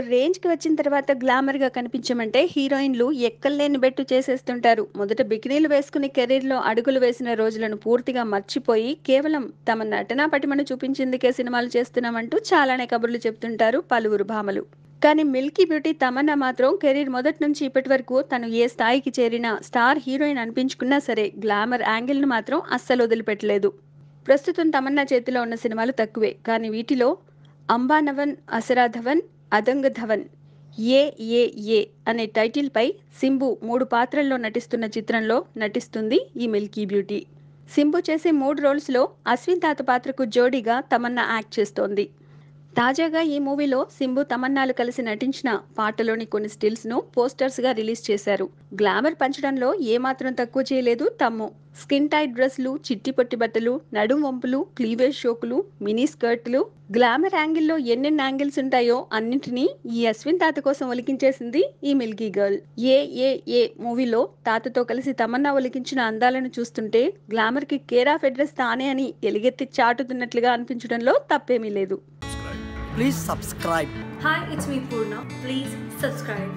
రేంజ్‌కి వచ్చిన తర్వాత గ్లామర్‌గా కనిపించమంటే హీరోయిన్‌లు ఎక్కల్లేని బెట్టు చేసేస్తుంటారు. మొదట బికినీలు వేసుకుని కెరీర్‌లో అడుగులు వేసిన రోజులను పూర్తిగా మర్చిపోయి, కేవలం తమ నటనా పటిమను చూపించేందుకే సినిమాలు చేస్తున్నామంటూ చాలానే కబుర్లు చెప్తుంటారు పలువురు భామలు. కానీ 'మిల్కీ బ్యూటీ' తమన్నా మాత్రం కెరీర్ మొదటి నుంచి ఇప్పటి వరకు తను ఏ స్థాయికి చేరినా, స్టార్ హీరోయిన్ అనిపించుకున్నా సరే, గ్లామర్ యాంగిల్‌ను మాత్రం అస్సలు వదిలిపెట్టలేదు. ప్రస్తుతం తమన్నా చేతిలో ఉన్న సినిమాలు తక్కువే. కానీ వీటిలో 'అంబానవన్ అసరాధవన్', 'అదంగ ధవన్', 'ఏ ఏ ఏ' అనే టైటిల్‌పై సింబు 3 పాత్రల్లో నటిస్తున్న చిత్రంలో నటిస్తుంది ఈ మిల్కీ బ్యూటీ. సింబు చేసే 3 రోల్స్‌లో అశ్విన్ తాత పాత్రకు జోడీగా తమన్నా యాక్ట్ చేస్తోంది. తాజాగా ఈ మూవీలో సింబు తమన్నాలు కలిసి నటించిన పాటలోని కొన్ని స్టిల్స్‌ను పోస్టర్స్‌గా రిలీజ్ చేశారు. గ్లామర్ పంచడంలో ఏమాత్రం తక్కువ చేయలేదు తమ్ము. స్కిన్ టైట్ డ్రెస్‌లు, చిట్టి పొట్టి బట్టలు, నడుం వంపులు, క్లీవేజ్ షోకులు, మినీ స్కర్ట్‌లు, గ్లామర్ యాంగిల్‌లో ఎన్నెన్ని యాంగిల్స్ ఉంటాయో అన్నింటినీ ఈ అశ్విన్ తాత కోసం ఒలికించేసింది ఈ మిల్కీ గర్ల్. 'ఏ ఏ ఏ' మూవీలో తాతతో కలిసి తమన్నా ఒలికించిన అందాలను చూస్తుంటే గ్లామర్‌కి కేర్ ఆఫ్ అడ్రస్ తానే అని ఎలుగెత్తి చాటుతున్నట్లుగా అనిపించడంలో తప్పేమీ లేదు. Please subscribe. Hi, it's me Purna. Please subscribe.